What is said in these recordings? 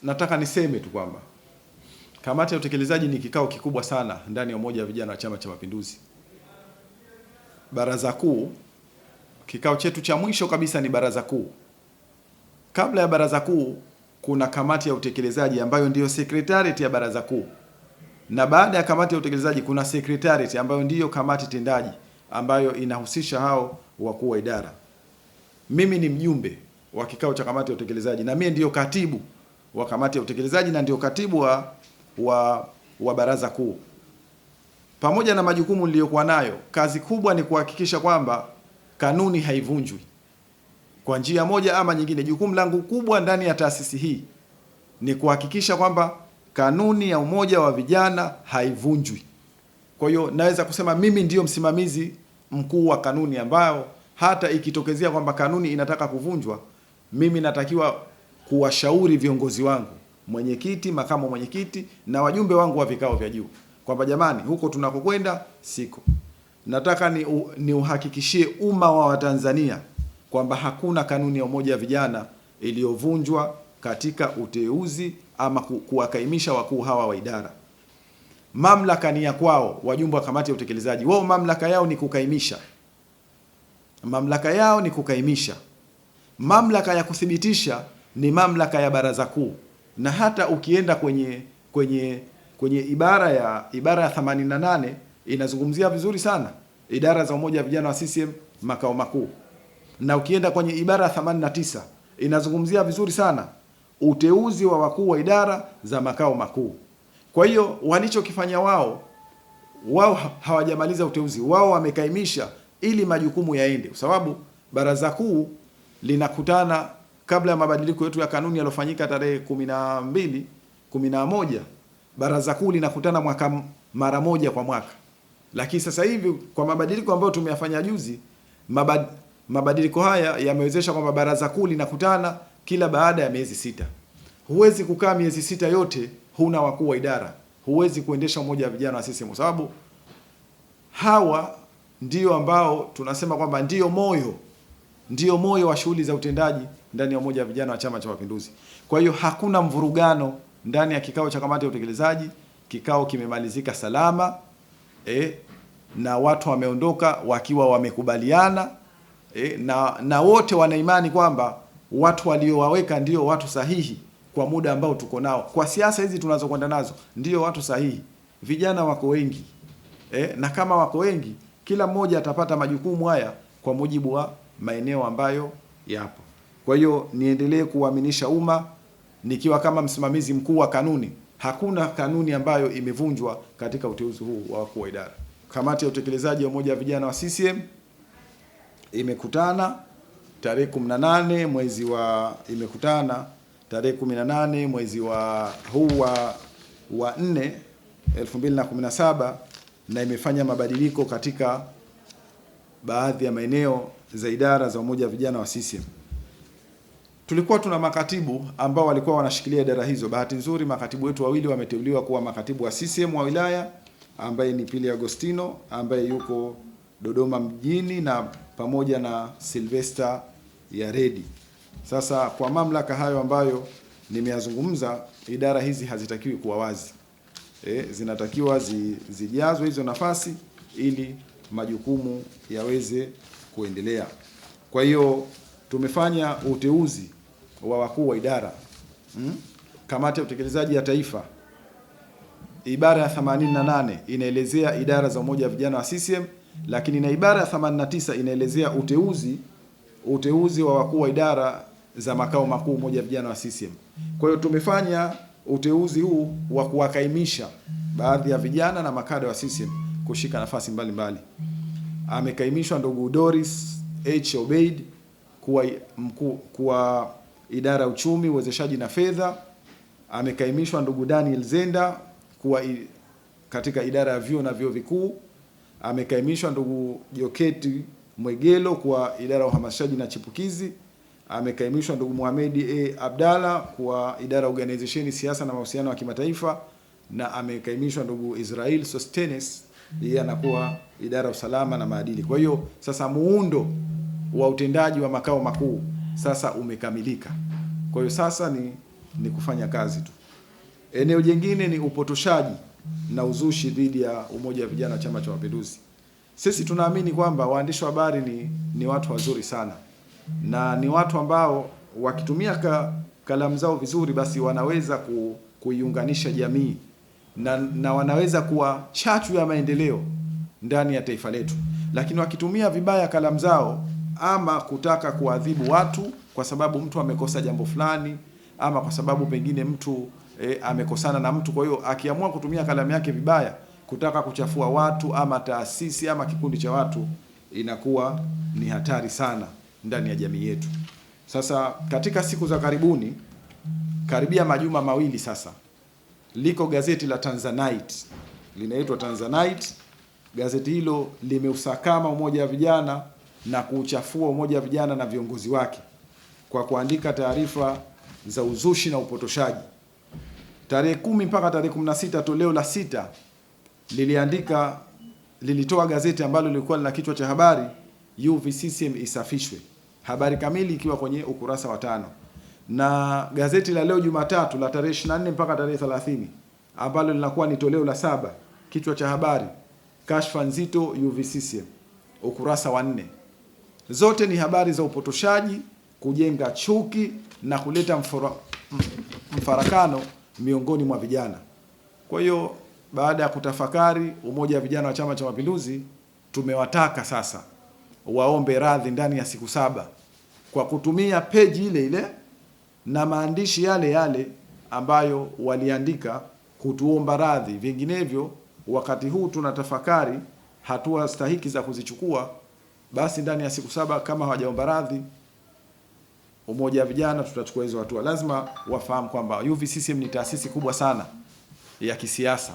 nataka niseme tu kwamba kamati ya utekelezaji ni kikao kikubwa sana ndani ya umoja wa vijana wa Chama cha Mapinduzi. Baraza kuu, kikao chetu cha mwisho kabisa ni baraza kuu. Kabla ya baraza kuu kuna kamati ya utekelezaji ambayo ndiyo secretariat ya baraza kuu, na baada ya kamati ya utekelezaji kuna secretariat ambayo ndiyo kamati tendaji ambayo inahusisha hao wakuu wa idara. Mimi ni mjumbe wa kikao cha kamati ya utekelezaji na mimi ndiyo katibu wa kamati ya utekelezaji na ndiyo katibu wa baraza kuu. Pamoja na majukumu niliyokuwa nayo, kazi kubwa ni kuhakikisha kwamba kanuni haivunjwi kwa njia moja ama nyingine. Jukumu langu kubwa ndani ya taasisi hii ni kuhakikisha kwamba kanuni ya umoja wa vijana haivunjwi. Kwa hiyo naweza kusema mimi ndiyo msimamizi mkuu wa kanuni, ambayo hata ikitokezea kwamba kanuni inataka kuvunjwa, mimi natakiwa kuwashauri viongozi wangu, mwenyekiti, makamu mwenyekiti na wajumbe wangu wa vikao vya juu, kwamba jamani, huko tunakokwenda siko. Nataka ni uhakikishie umma wa Watanzania kwamba hakuna kanuni ya umoja wa vijana iliyovunjwa katika uteuzi ama kuwakaimisha wakuu hawa wa idara. Mamlaka ni ya kwao, wajumbe wa kamati ya utekelezaji. Wao mamlaka yao ni kukaimisha. Mamlaka yao ni kukaimisha. Mamlaka ya kuthibitisha ni mamlaka ya baraza kuu. Na hata ukienda kwenye ibara ya 88 inazungumzia vizuri sana idara za umoja wa vijana wa CCM makao makuu. Na ukienda kwenye ibara ya 89 inazungumzia vizuri sana uteuzi wa wakuu wa idara za makao makuu. Kwa hiyo walichokifanya wao hawajamaliza uteuzi, wao wamekaimisha ili majukumu yaende, kwa sababu baraza kuu linakutana kabla ya mabadiliko yetu ya kanuni yaliyofanyika tarehe 11. Baraza kuu linakutana mara moja kwa mwaka. Lakini sasa hivi kwa mabadiliko ambayo tumeyafanya juzi, mabadiliko haya yamewezesha kwamba baraza kuu linakutana kila baada ya miezi 6. Huwezi kukaa miezi 6 yote huna wakuu wa idara. Huwezi kuendesha umoja wa vijana wa CCM, kwa sababu hawa ndio ambao tunasema kwamba ndio moyo wa shughuli za utendaji ndani ya umoja wa vijana wa Chama cha Mapinduzi. Kwa hiyo hakuna mvurugano ndani ya kikao cha kamati ya utekelezaji. Kikao kimemalizika salama, na watu wameondoka wakiwa wamekubaliana, na wote wana imani kwamba watu waliowaweka ndio watu sahihi kwa muda ambao tuko nao. Kwa siasa hizi tunazokwenda nazo ndio watu sahihi. Vijana wako wengi, na kama wako wengi, kila mmoja atapata majukumu haya kwa mujibu wa maeneo ambayo yapo. Kwa hiyo niendelee kuaminisha umma nikiwa kama msimamizi mkuu wa kanuni, hakuna kanuni ambayo imevunjwa katika uteuzi huu wa wakuu wa idara. Kamati ya utekelezaji ya umoja wa vijana wa CCM imekutana tarehe 18 mwezi wa 4 2017, na imefanya mabadiliko katika baadhi ya maeneo za idara za umoja wa vijana wa CCM. Tulikuwa tuna makatibu ambao walikuwa wanashikilia idara hizo. Bahati nzuri makatibu wetu wawili wameteuliwa kuwa makatibu wa CCM wa wilaya, ambaye ni Pili Agostino ambaye yuko Dodoma mjini, na pamoja na Sylvester Yaredi. Sasa kwa mamlaka hayo ambayo nimeyazungumza, idara hizi hazitakiwi kuwa wazi. Zinatakiwa zijazwe hizo nafasi ili majukumu yaweze kuendelea. Kwa hiyo tumefanya uteuzi wa wakuu wa idara. Kamati ya utekelezaji ya taifa, ibara ya 88 inaelezea idara za umoja wa vijana wa CCM, lakini na ibara ya 89 inaelezea uteuzi wa wakuu wa idara za makao makuu umoja wa vijana wa CCM. Kwa hiyo tumefanya uteuzi huu wa kuwakaimisha baadhi ya vijana na makada wa CCM kushika nafasi mbalimbali. Amekaimishwa ndugu Doris H. Obeid kuwa idara ya uchumi, uwezeshaji na fedha. Amekaimishwa ndugu Daniel Zenda kuwa katika idara ya vyuo na vyuo vikuu. Amekaimishwa ndugu Joketi Mwegelo kwa idara ya uhamasishaji na chipukizi. Amekaimishwa ndugu Mohamed Abdalla kwa idara ya organization, siasa na mahusiano ya kimataifa, na amekaimishwa ndugu Israel Sostenes, yeye anakuwa idara ya usalama na maadili. Kwa hiyo sasa muundo wa utendaji wa makao makuu sasa umekamilika. Kwa hiyo sasa ni kufanya kazi tu. Eneo jingine ni upotoshaji na uzushi dhidi ya umoja wa vijana wa Chama cha Mapinduzi. Sisi tunaamini kwamba waandishi wa habari ni watu wazuri sana, na ni watu ambao wakitumia kalamu zao vizuri, basi wanaweza kuiunganisha jamii na wanaweza kuwa chachu ya maendeleo ndani ya taifa letu. Lakini wakitumia vibaya kalamu zao, ama kutaka kuadhibu watu kwa sababu mtu amekosa jambo fulani, ama kwa sababu pengine mtu amekosana na mtu, kwa hiyo akiamua kutumia kalamu yake vibaya kutaka kuchafua watu ama taasisi ama kikundi cha watu, inakuwa ni hatari sana ndani ya jamii yetu. Sasa katika siku za karibuni, karibia majuma mawili sasa, liko gazeti la Tanzanite, linaitwa Tanzanite. Gazeti hilo limeusakama umoja wa vijana na kuuchafua umoja wa vijana na viongozi wake kwa kuandika taarifa za uzushi na upotoshaji. Tarehe 10 mpaka tarehe 16 toleo la 6 lilitoa gazeti ambalo lilikuwa lina kichwa cha habari UVCCM isafishwe, habari kamili ikiwa kwenye ukurasa wa 5. Na gazeti la leo Jumatatu la tarehe 24 mpaka tarehe 30 ambalo linakuwa ni toleo la 7, kichwa cha habari kashfa nzito UVCCM, ukurasa wa 4. Zote ni habari za upotoshaji, kujenga chuki na kuleta mfarakano miongoni mwa vijana. Kwa hiyo baada ya kutafakari, umoja wa vijana wa Chama cha Mapinduzi tumewataka sasa waombe radhi ndani ya siku 7 kwa kutumia peji ile ile na maandishi yale yale ambayo waliandika kutuomba radhi. Vinginevyo, wakati huu tunatafakari hatua stahiki za kuzichukua, basi ndani ya siku 7 kama hawajaomba radhi, umoja wa vijana tutachukua hizo hatua. Lazima wafahamu kwamba UVCCM ni taasisi kubwa sana ya kisiasa,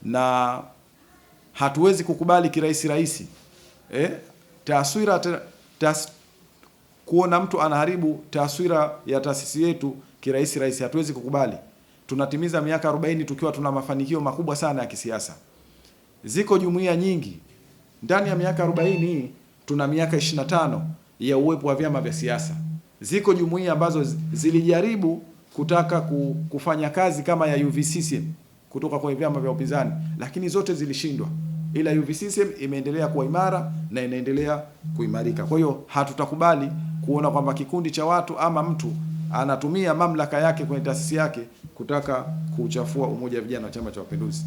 na hatuwezi kukubali kirahisi kuona mtu anaharibu taswira ya taasisi yetu kirahisi. Hatuwezi kukubali. Tunatimiza miaka 40 tukiwa tuna mafanikio makubwa sana ya kisiasa. Ziko jumuiya nyingi ndani ya miaka 40 hii, tuna miaka 25 ya uwepo wa vyama vya siasa. Ziko jumuiya ambazo zilijaribu kutaka kufanya kazi kama ya UVCCM kutoka kwa vyama vya upinzani, lakini zote zilishindwa, ila UVCCM imeendelea kuwa imara na inaendelea kuimarika. Kwa hiyo hatutakubali kuona kwamba kikundi cha watu ama mtu anatumia mamlaka yake kwenye taasisi yake kutaka kuchafua umoja wa vijana wa Chama cha Mapinduzi.